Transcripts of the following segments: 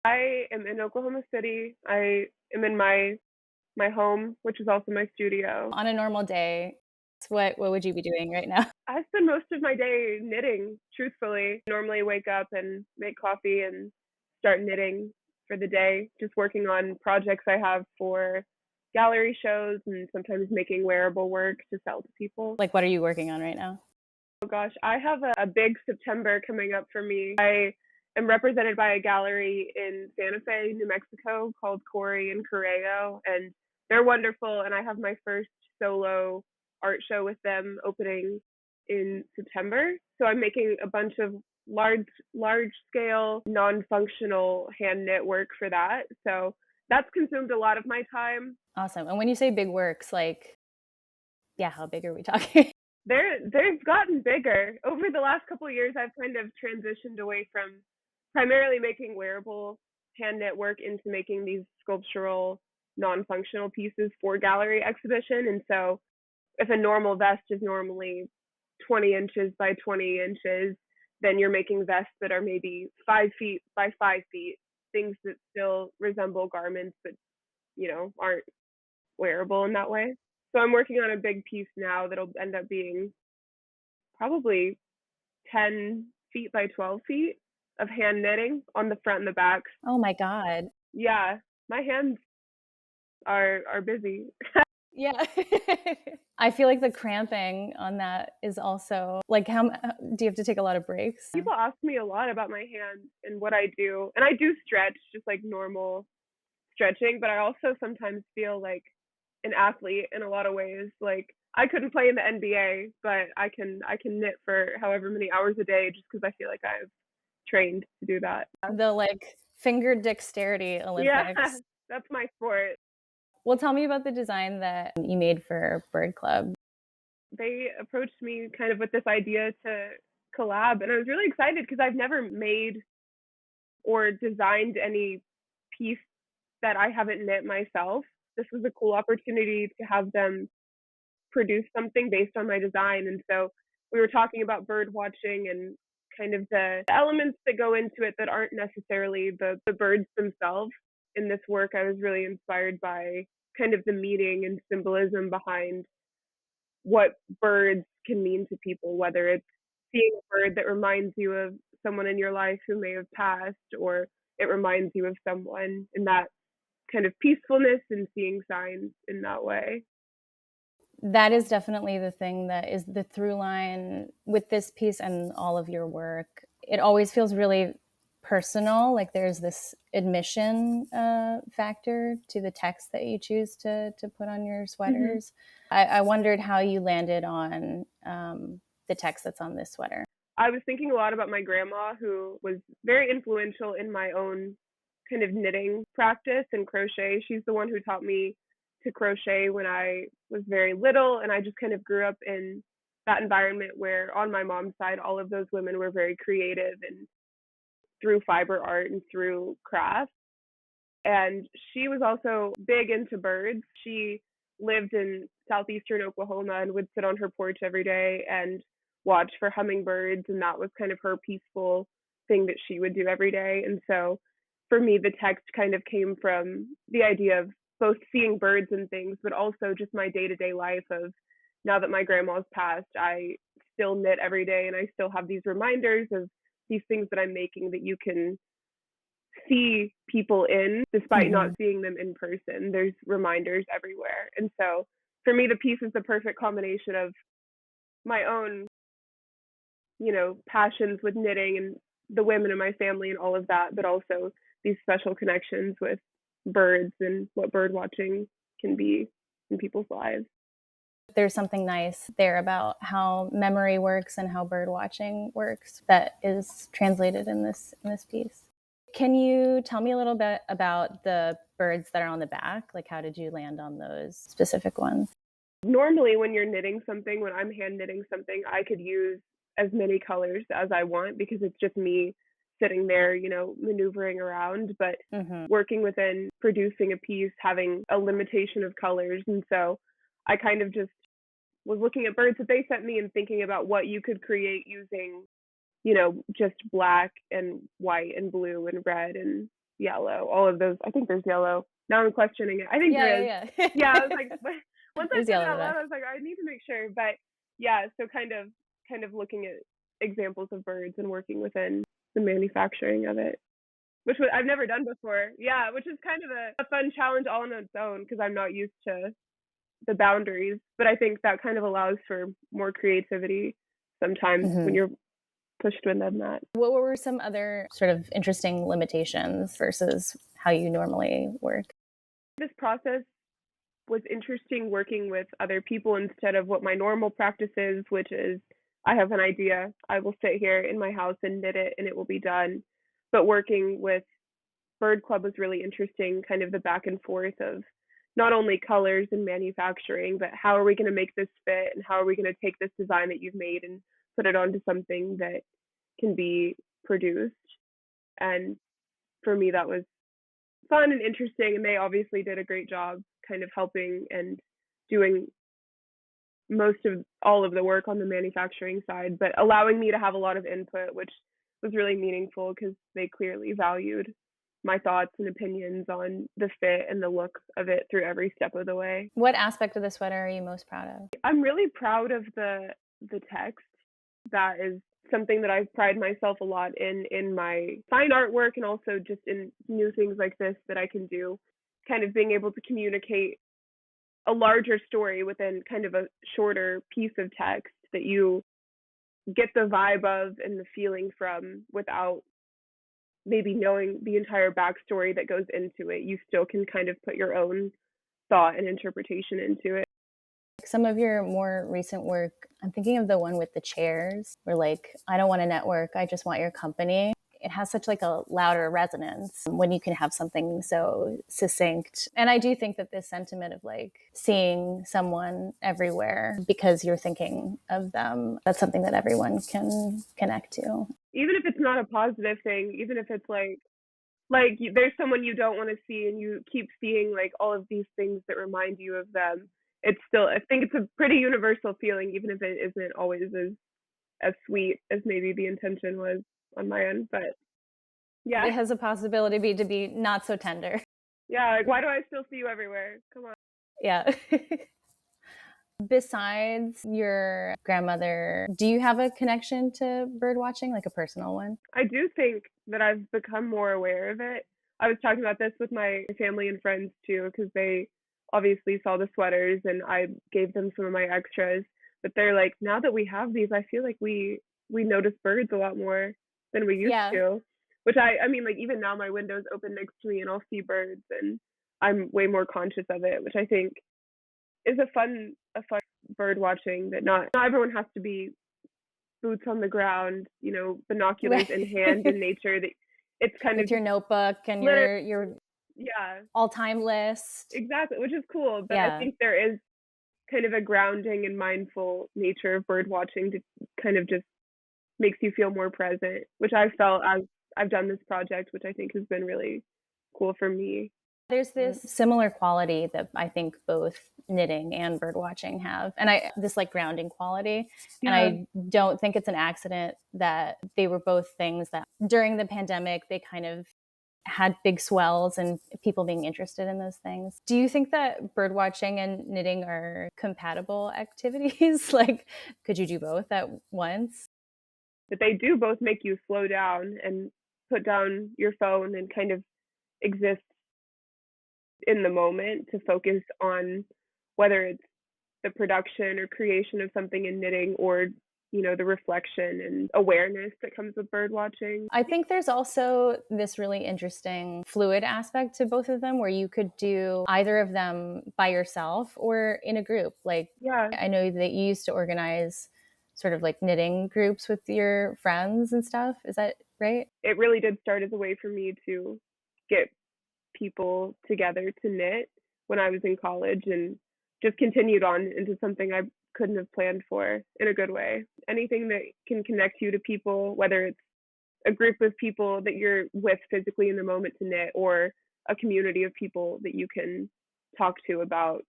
I am in Oklahoma City. I am in my home, which is also my studio. On a normal day, what would you be doing right now? I spend most of my day knitting, truthfully. Normally wake up and make coffee and start knitting for the day, just working on projects I have for gallery shows and sometimes making wearable work to sell to people. Like, what are you working on right now? Oh gosh, I have a big September coming up for me. I am represented by a gallery in Santa Fe, New Mexico called Corey and Correo, and they're wonderful. And I have my first solo art show with them opening in September. So I'm making a bunch of large scale, non-functional hand knit work for that. So that's consumed a lot of my time. Awesome. And when you say big works, like, yeah, how big are we talking? They've gotten bigger over the last couple of years. I've kind of transitioned away from primarily making wearable hand knit work into making these sculptural non-functional pieces for gallery exhibition. And so if a normal vest is normally 20 inches by 20 inches, then you're making vests that are maybe 5 feet by 5 feet, things that still resemble garments but aren't wearable in that way. So I'm working on a big piece now that'll end up being probably 10 feet by 12 feet of hand knitting on the front and the back. Oh my God. Yeah, my hands are busy. Yeah. I feel like the cramping on that is also like, how do you have to take a lot of breaks? People ask me a lot about my hands and what I do. And I do stretch, just like normal stretching, but I also sometimes feel like an athlete in a lot of ways. Like I couldn't play in the NBA, but I can knit for however many hours a day just because I feel like I've trained to do that. The like finger dexterity Yeah, Olympics. that's my sport. Well, tell me about the design that you made for Bird Club. They approached me kind of with this idea to collab, and I was really excited because I've never made or designed any piece that I haven't knit myself. This was a cool opportunity to have them produce something based on my design. And so we were talking about bird watching and kind of the elements that go into it that aren't necessarily the birds themselves. In this work, I was really inspired by kind of the meaning and symbolism behind what birds can mean to people, whether it's seeing a bird that reminds you of someone in your life who may have passed, or it reminds you of someone, in that kind of peacefulness and seeing signs in that way. That is definitely the thing that is the through line with this piece and all of your work. It always feels really personal. Like there's this admission factor to the text that you choose to put on your sweaters. I wondered how you landed on the text that's on this sweater. I was thinking a lot about my grandma, who was very influential in my own kind of knitting practice and crochet. She's the one who taught me to crochet when I was very little, and I just kind of grew up in that environment where on my mom's side all of those women were very creative and through fiber art and through craft. And she was also big into birds. She lived in southeastern Oklahoma and would sit on her porch every day and watch for hummingbirds, and that was kind of her peaceful thing that she would do every day. And so for me, the text kind of came from the idea of both seeing birds and things, but also just my day-to-day life of, now that my grandma's passed, I still knit every day and I still have these reminders of these things that I'm making that you can see people in despite not seeing them in person. There's reminders everywhere. And so for me, the piece is the perfect combination of my own, passions with knitting and the women in my family and all of that, but also these special connections with birds and what bird watching can be in people's lives. There's something nice there about how memory works and how bird watching works that is translated in this piece. Can you tell me a little bit about the birds that are on the back? Like, how did you land on those specific ones? Normally, when you're knitting something, when I'm hand knitting something, I could use as many colors as I want because it's just me sitting there, maneuvering around. But working within producing a piece, having a limitation of colors. And so I kind of just was looking at birds that they sent me and thinking about what you could create using, just black and white and blue and red and yellow, all of those. I think there's yellow. Now I'm questioning it. I think there is. Yeah. Yeah, I was like, once I There's said it yellow out there. loud, I was like, I need to make sure. But yeah, so kind of looking at examples of birds and working within the manufacturing of it, which I've never done before. Yeah, which is kind of a fun challenge all on its own because I'm not used to the boundaries. But I think that kind of allows for more creativity sometimes when you're pushed within that. What were some other sort of interesting limitations versus how you normally work? This process was interesting working with other people instead of what my normal practice is, which is I have an idea, I will sit here in my house and knit it and it will be done. But working with Bird Club was really interesting, kind of the back and forth of not only colors and manufacturing, but how are we going to make this fit and how are we going to take this design that you've made and put it onto something that can be produced. And for me, that was fun and interesting. And they obviously did a great job kind of helping and doing most of all of the work on the manufacturing side, but allowing me to have a lot of input, which was really meaningful because they clearly valued my thoughts and opinions on the fit and the look of it through every step of the way. What aspect of the sweater are you most proud of? I'm really proud of the text. That is something that I've prided myself a lot in my fine artwork and also just in new things like this that I can do, kind of being able to communicate a larger story within kind of a shorter piece of text that you get the vibe of and the feeling from without maybe knowing the entire backstory that goes into it. You still can kind of put your own thought and interpretation into it. Some of your more recent work, I'm thinking of the one with the chairs where like, I don't want to network, I just want your company. It has such like a louder resonance when you can have something so succinct. And I do think that this sentiment of like seeing someone everywhere because you're thinking of them, that's something that everyone can connect to. Even if it's not a positive thing, even if it's like there's someone you don't want to see and you keep seeing like all of these things that remind you of them, it's still, I think it's a pretty universal feeling, even if it isn't always as sweet as maybe the intention was on my end. But yeah, it has a possibility to be not so tender. Yeah, like why do I still see you everywhere? Come on. Yeah. Besides your grandmother, do you have a connection to bird watching, like a personal one? I do think that I've become more aware of it. I was talking about this with my family and friends too, because they obviously saw the sweaters and I gave them some of my extras. But they're like, now that we have these, I feel like we notice birds a lot more than we used to. Which I mean, like even now my window's open next to me and I'll see birds and I'm way more conscious of it, which I think is a fun bird watching that not everyone has to be boots on the ground, binoculars in hand in nature. That it's kind with of your notebook and your all-time list. Exactly, which is cool. But I think there is kind of a grounding and mindful nature of bird watching to kind of just makes you feel more present, which I felt as I've done this project, which I think has been really cool for me. There's this similar quality that I think both knitting and bird watching have, and this like grounding quality. Yeah. And I don't think it's an accident that they were both things that during the pandemic they kind of had big swells and people being interested in those things. Do you think that bird watching and knitting are compatible activities? Like, could you do both at once? But they do both make you slow down and put down your phone and kind of exist in the moment to focus on whether it's the production or creation of something in knitting or the reflection and awareness that comes with bird watching. I think there's also this really interesting fluid aspect to both of them where you could do either of them by yourself or in a group. Like, I know that you used to organize sort of like knitting groups with your friends and stuff. Is that right? It really did start as a way for me to get people together to knit when I was in college and just continued on into something I couldn't have planned for in a good way. Anything that can connect you to people, whether it's a group of people that you're with physically in the moment to knit or a community of people that you can talk to about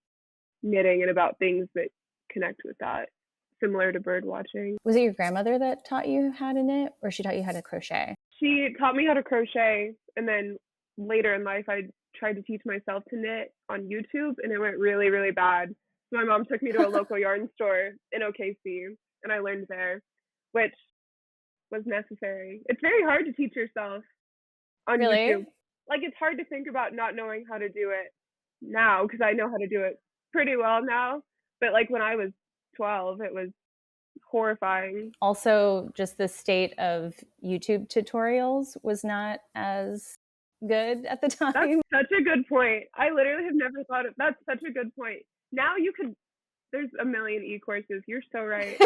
knitting and about things that connect with that, similar to bird watching. Was it your grandmother that taught you how to knit or she taught you how to crochet? She taught me how to crochet, and then later in life, I tried to teach myself to knit on YouTube, and it went really, really bad. So my mom took me to a local yarn store in OKC, and I learned there, which was necessary. It's very hard to teach yourself on YouTube. Really? Like, it's hard to think about not knowing how to do it now, because I know how to do it pretty well now. But like when I was 12, it was horrifying. Also, just the state of YouTube tutorials was not as good at the That's time. such a good point. I literally have never thought of that's such a good point. Now you could there's a million e-courses. You're so right.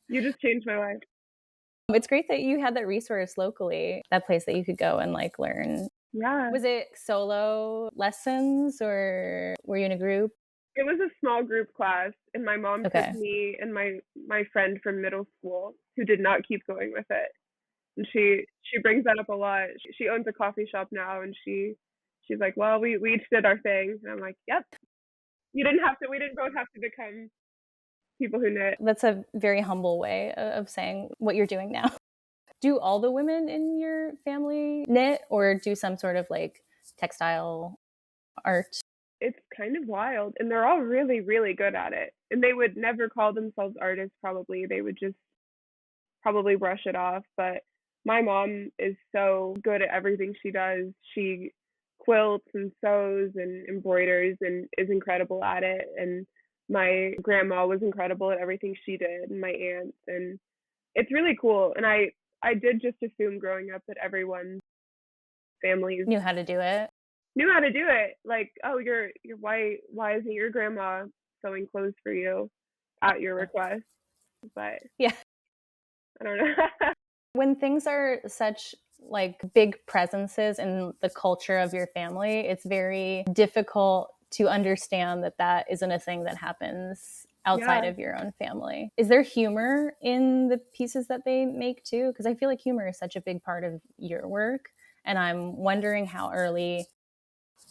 You just changed my life. It's great that you had that resource locally, that place that you could go and like learn. Yeah. Was it solo lessons or were you in a group? It was a small group class, and my mom Okay. took me and my friend from middle school who did not keep going with it. And she brings that up a lot. She owns a coffee shop now, and she's like, well, we each did our thing. And I'm like, yep. We didn't both have to become people who knit. That's a very humble way of saying what you're doing now. Do all the women in your family knit or do some sort of like textile art? It's kind of wild, and they're all really, really good at it. And they would never call themselves artists, probably. They would just probably brush it off. But my mom is so good at everything she does. She quilts and sews and embroiders and is incredible at it. And my grandma was incredible at everything she did, and my aunts. And it's really cool. And I did just assume growing up that everyone's families Knew how to do it. knew how to do it. Like, oh, you're why isn't your grandma sewing clothes for you at your request? But Yeah. I don't know. When things are such like big presences in the culture of your family, it's very difficult to understand that that isn't a thing that happens outside Yeah. of your own family. Is there humor in the pieces that they make too? Because I feel like humor is such a big part of your work. And I'm wondering how early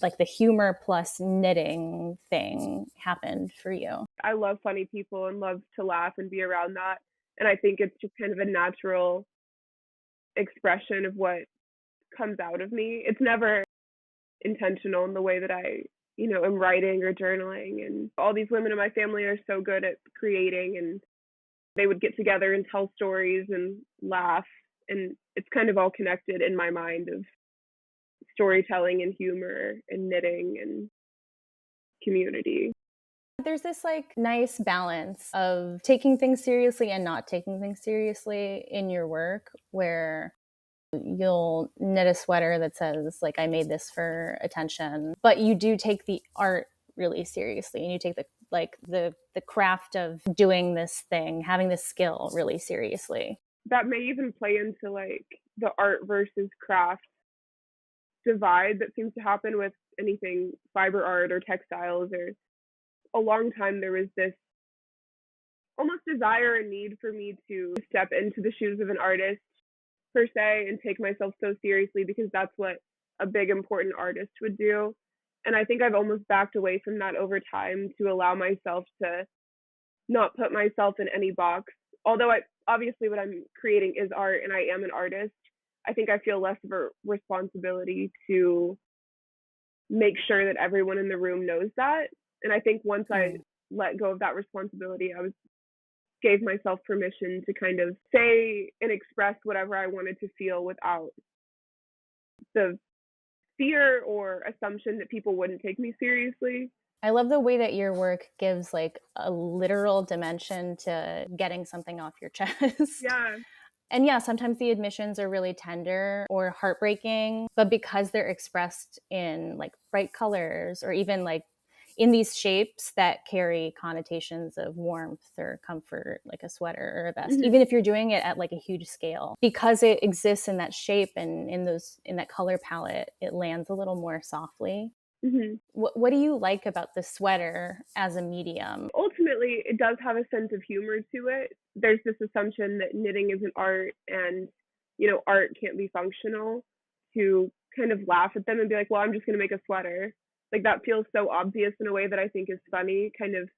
like the humor plus knitting thing happened for you. I love funny people and love to laugh and be around that. And I think it's just kind of a natural expression of what comes out of me. It's never intentional in the way that I, am writing or journaling. And all these women in my family are so good at creating, and they would get together and tell stories and laugh. And it's kind of all connected in my mind of storytelling and humor and knitting and community. There's this like nice balance of taking things seriously and not taking things seriously in your work, where you'll knit a sweater that says like I made this for attention, but you do take the art really seriously, and you take the craft of doing this thing, having this skill really seriously. That may even play into like the art versus craft divide that seems to happen with anything fiber art or textiles. Or a long time there was this almost desire and need for me to step into the shoes of an artist per se and take myself so seriously, because that's what a big important artist would do. And I think I've almost backed away from that over time to allow myself to not put myself in any box. Although obviously what I'm creating is art and I am an artist, I think I feel less of a responsibility to make sure that everyone in the room knows that. And I think once I let go of that responsibility, gave myself permission to kind of say and express whatever I wanted to feel without the fear or assumption that people wouldn't take me seriously. I love the way that your work gives like a literal dimension to getting something off your chest. Yeah. And yeah, sometimes the admissions are really tender or heartbreaking, but because they're expressed in like bright colors or even like in these shapes that carry connotations of warmth or comfort, like a sweater or a vest, even if you're doing it at like a huge scale, because it exists in that shape and in that color palette, it lands a little more softly. What do you like about the sweater as a medium? Ultimately, it does have a sense of humor to it. There's this assumption that knitting is an art, and art can't be functional, to kind of laugh at them and be like, well, I'm just going to make a sweater. Like, that feels so obvious in a way that I think is funny, kind of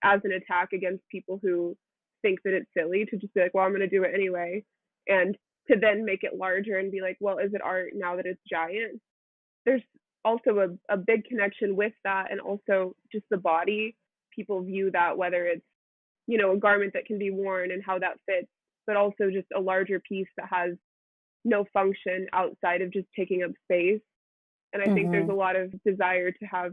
as an attack against people who think that it's silly to just be like, well, I'm going to do it anyway. And to then make it larger and be like, well, is it art now that it's giant? There's also a big connection with that, and also just the body. People view that, whether it's, a garment that can be worn and how that fits, but also just a larger piece that has no function outside of just taking up space. And I think there's a lot of desire to have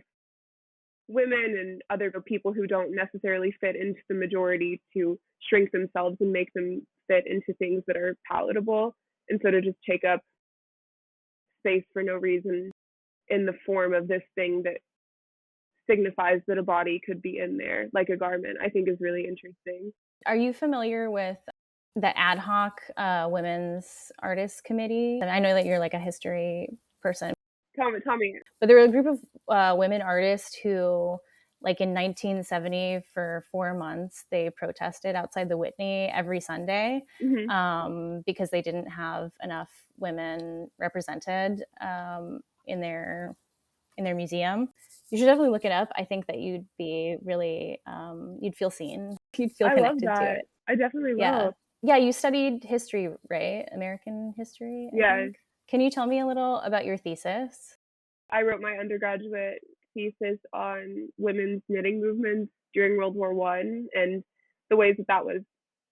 women and other people who don't necessarily fit into the majority to shrink themselves and make them fit into things that are palatable, instead of just take up space for no reason in the form of this thing that signifies that a body could be in there, like a garment. I think is really interesting. Are you familiar with the ad hoc women's artists committee? And I know that you're like a history person. Tell me. But there were a group of women artists who, like in 1970, for 4 months, they protested outside the Whitney every Sunday because they didn't have enough women represented in their museum. You should definitely look it up. I think that you'd be really, you'd feel seen. You'd feel connected to it. I definitely will. Yeah. Yeah, you studied history, right? American history? Yes. Can you tell me a little about your thesis? I wrote my undergraduate thesis on women's knitting movements during World War I, and the ways that was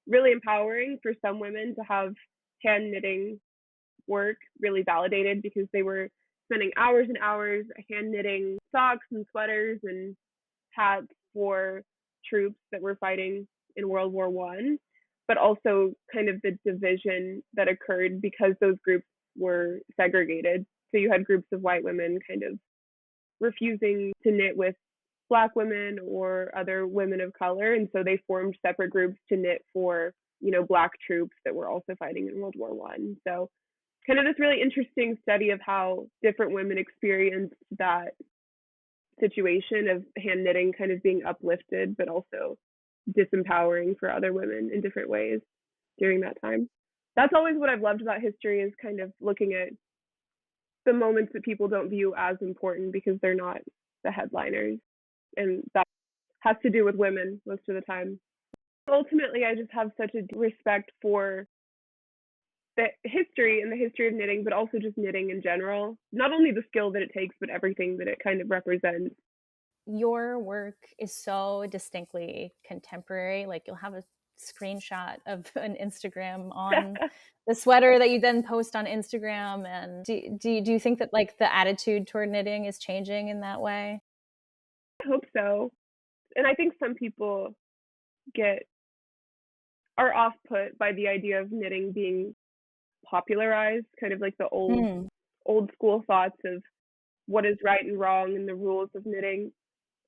really empowering for some women to have hand knitting work really validated, because they were spending hours and hours hand knitting socks and sweaters and hats for troops that were fighting in World War I, but also kind of the division that occurred because those groups were segregated. So you had groups of white women kind of refusing to knit with Black women or other women of color, and so they formed separate groups to knit for, Black troops that were also fighting in World War I. So kind of this really interesting study of how different women experienced that situation of hand knitting kind of being uplifted, but also disempowering for other women in different ways during that time. That's always what I've loved about history, is kind of looking at the moments that people don't view as important because they're not the headliners. And that has to do with women most of the time. Ultimately, I just have such a respect for the history and the history of knitting, but also just knitting in general. Not only the skill that it takes, but everything that it kind of represents. Your work is so distinctly contemporary. Like, you'll have a screenshot of an Instagram on the sweater that you then post on Instagram. And do you think that like the attitude toward knitting is changing in that way? I hope so. And I think some people are off put by the idea of knitting being popularized, kind of like the old school thoughts of what is right and wrong and the rules of knitting.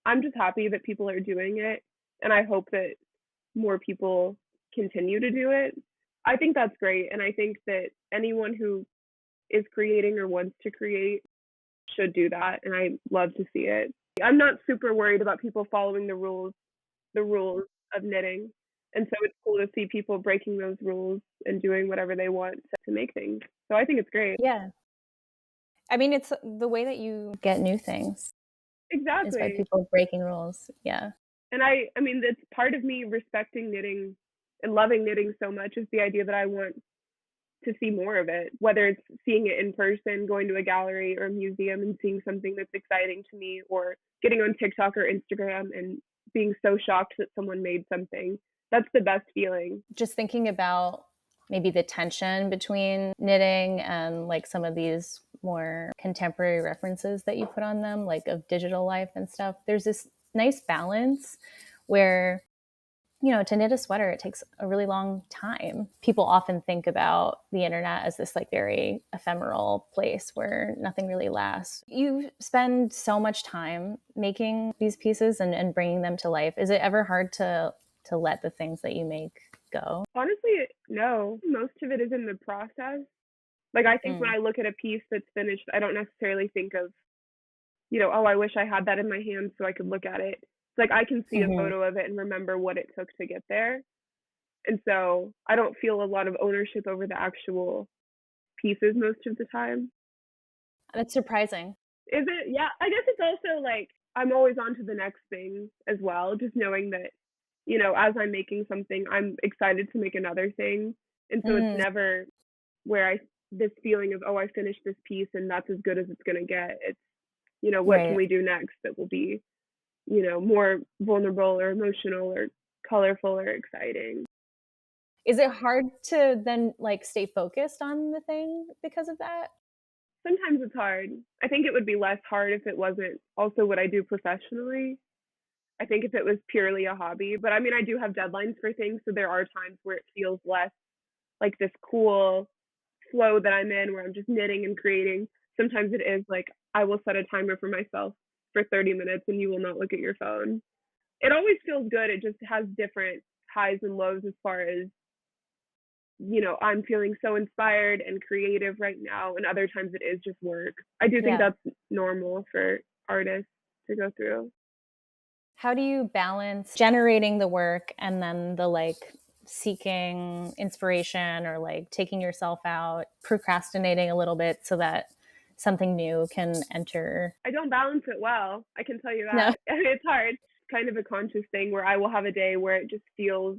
I'm just happy that people are doing it, and I hope that more people continue to do it. I think that's great, and I think that anyone who is creating or wants to create should do that, and I love to see it. I'm not super worried about people following the rules of knitting, and so it's cool to see people breaking those rules and doing whatever they want to make things. So I think it's great. Yeah. I mean, it's the way that you get new things. Exactly. Is by people breaking rules. Yeah. And I mean, it's part of me respecting knitting and loving knitting so much, is the idea that I want to see more of it, whether it's seeing it in person, going to a gallery or a museum and seeing something that's exciting to me, or getting on TikTok or Instagram and being so shocked that someone made something. That's the best feeling. Just thinking about maybe the tension between knitting and like some of these more contemporary references that you put on them, like of digital life and stuff. There's this nice balance where, to knit a sweater, it takes a really long time. People often think about the internet as this like very ephemeral place where nothing really lasts. You spend so much time making these pieces and bringing them to life. Is it ever hard to let the things that you make go? Honestly, no. Most of it is in the process. Like, I think when I look at a piece that's finished, I don't necessarily think of, oh, I wish I had that in my hands so I could look at it. It's like I can see a photo of it and remember what it took to get there. And so I don't feel a lot of ownership over the actual pieces most of the time. That's surprising. Is it? Yeah. I guess it's also like I'm always on to the next thing as well, just knowing that, as I'm making something, I'm excited to make another thing. And so it's never where this feeling of, oh, I finished this piece and that's as good as it's going to get. It's, what can Right. we do next that will be, more vulnerable or emotional or colorful or exciting. Is it hard to then like stay focused on the thing because of that? Sometimes it's hard. I think it would be less hard if it wasn't also what I do professionally. I think if it was purely a hobby, but I mean, I do have deadlines for things, so there are times where it feels less like this cool flow that I'm in where I'm just knitting and creating. Sometimes it is like I will set a timer for myself for 30 minutes and you will not look at your phone. It always feels good. It just has different highs and lows as far as, I'm feeling so inspired and creative right now, and other times it is just work. I do think Yeah. that's normal for artists to go through. How do you balance generating the work and then the like seeking inspiration or like taking yourself out, procrastinating a little bit so that something new can enter? I don't balance it well. I can tell you No. that. It's hard. It's kind of a conscious thing where I will have a day where it just feels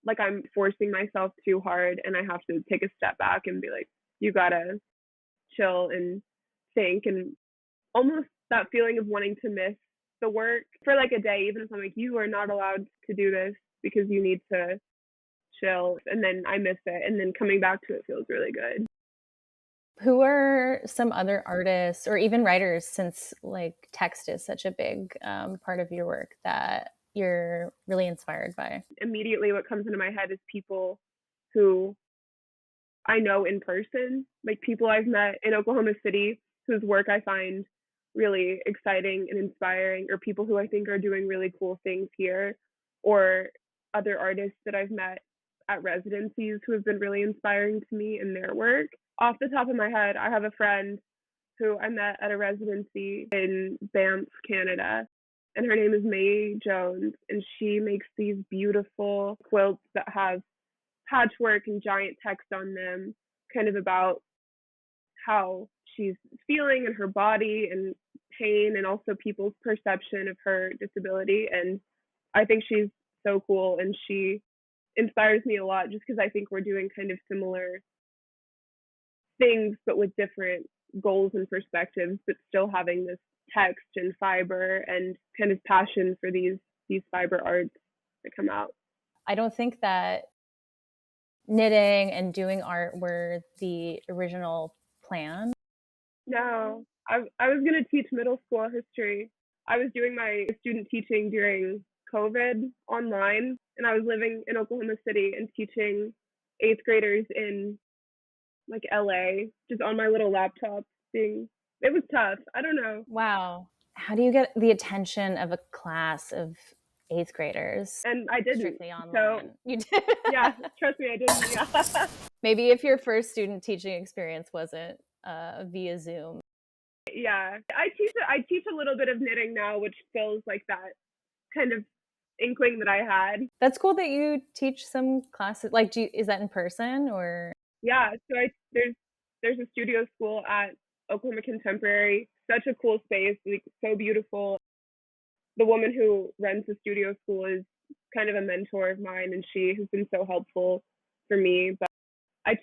like I'm forcing myself too hard and I have to take a step back and be like, you gotta chill and think, and almost that feeling of wanting to miss the work for like a day, even if I'm like, you are not allowed to do this because you need to chill. And then I miss it. And then coming back to it feels really good. Who are some other artists or even writers, since like text is such a big part of your work, that you're really inspired by? Immediately, what comes into my head is people who I know in person, like people I've met in Oklahoma City whose work I find really exciting and inspiring, or people who I think are doing really cool things here, or other artists that I've met at residencies who have been really inspiring to me in their work. Off the top of my head, I have a friend who I met at a residency in Banff, Canada, and her name is May Jones, and she makes these beautiful quilts that have patchwork and giant text on them, kind of about how she's feeling in her body and pain, and also people's perception of her disability. And I think she's so cool, and she inspires me a lot just because I think we're doing kind of similar things, but with different goals and perspectives, but still having this text and fiber and kind of passion for these fiber arts that come out. I don't think that knitting and doing art were the original plan. No, I was going to teach middle school history. I was doing my student teaching during COVID online, and I was living in Oklahoma City and teaching eighth graders in like LA, just on my little laptop. It was tough. I don't know. Wow. How do you get the attention of a class of eighth graders And I didn't. strictly So online? You did. yeah, trust me, I didn't. Yeah. Maybe if your first student teaching experience wasn't via Zoom. Yeah. I teach a little bit of knitting now, which feels like that kind of inkling that I had. That's cool that you teach some classes. Like, is that in person or? Yeah, so there's a studio school at Oklahoma Contemporary. Such a cool space, like so beautiful. The woman who runs the studio school is kind of a mentor of mine, and she has been so helpful for me. But I'm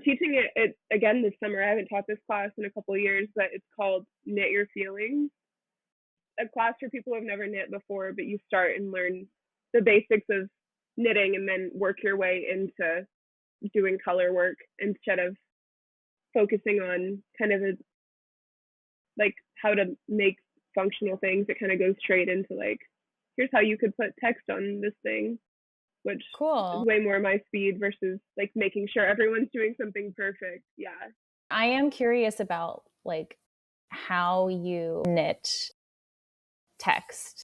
teaching it again this summer. I haven't taught this class in a couple of years, but it's called Knit Your Feelings. A class for people who have never knit before, but you start and learn the basics of knitting and then work your way into doing color work instead of focusing on kind of like how to make functional things. It kind of goes straight into like, here's how you could put text on this thing, which is Cool. way more my speed versus like making sure everyone's doing something perfect. Yeah. I am curious about like how you knit text.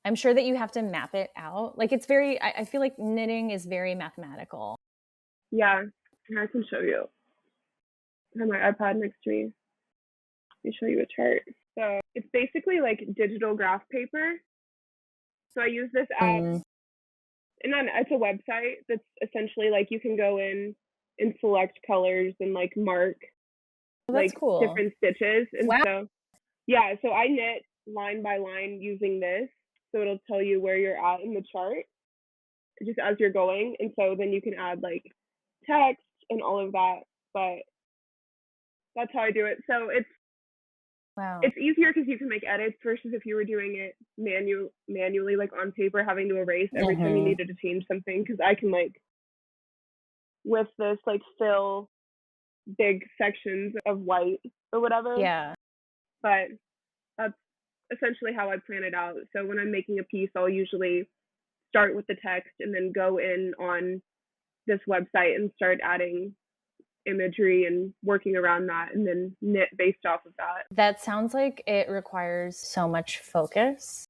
I'm sure that you have to map it out. Like it's very, I feel like knitting is very mathematical. Yeah. I can show you. I have my iPad next to me. Let me show you a chart. So it's basically like digital graph paper. So I use this app, and then it's a website that's essentially like you can go in and select colors and like mark That's like cool. different stitches. And wow. so yeah, so I knit line by line using this. So it'll tell you where you're at in the chart just as you're going. And so then you can add like text and all of that, but that's how I do it. So Wow. it's easier because you can make edits versus if you were doing it manually, like on paper, having to erase every time you needed to change something. Because I can like with this like fill big sections of white or whatever. Yeah. But that's essentially how I plan it out. So when I'm making a piece, I'll usually start with the text and then go in on this website and start adding imagery and working around that and then knit based off of that. That sounds like it requires so much focus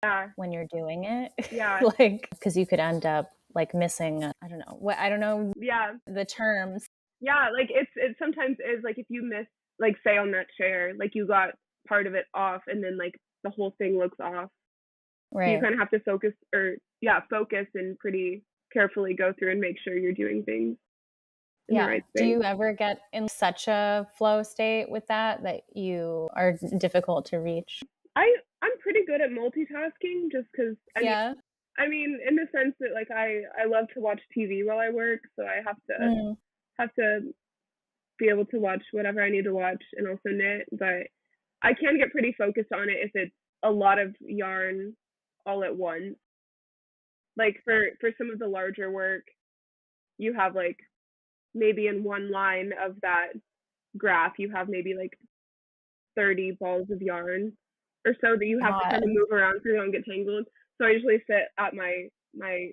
Yeah. when you're doing it. Yeah. Like, because you could end up like missing, I don't know Yeah. the terms. Yeah, like it sometimes is like if you miss like say on that chair, like you got part of it off and then like the whole thing looks off. So you Right. kind of have to focus and pretty carefully go through and make sure you're doing things in the Yeah. right Do space. you ever get in such a flow state with that you are difficult to reach? I'm pretty good at multitasking just because Yeah. I mean in the sense that like I love to watch TV while I work, so I have to be able to watch whatever I need to watch and also knit, but I can get pretty focused on it if it's a lot of yarn all at once. Like for some of the larger work, you have like maybe in one line of that graph, you have maybe like 30 balls of yarn or so that you have to kind of God. move around so you don't get tangled. So I usually sit at my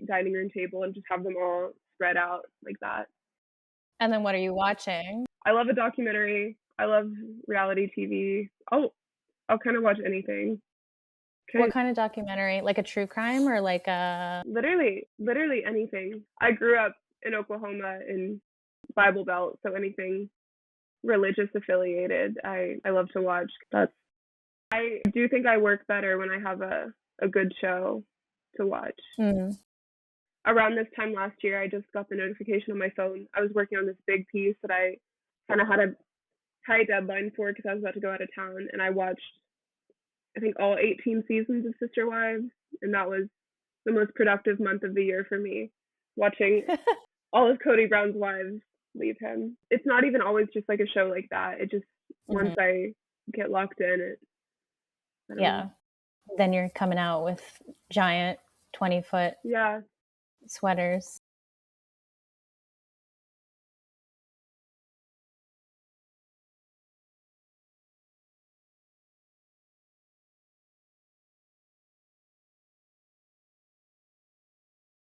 dining room table and just have them all spread out like that. And then what are you watching? I love a documentary. I love reality TV. I'll kind of watch anything. What kind of documentary? Like a true crime or like a Literally anything. I grew up in Oklahoma in Bible Belt, so anything religious affiliated, I love to watch. I do think I work better when I have a good show to watch. Mm. Around this time last year, I just got the notification on my phone. I was working on this big piece that I kind of had a tight deadline for because I was about to go out of town, and I watched I think all 18 seasons of Sister Wives, and that was the most productive month of the year for me, watching all of Cody Brown's wives leave him. It's not even always just like a show like that. It just once I get locked in, I don't know. Then you're coming out with giant 20-foot Yeah, sweaters.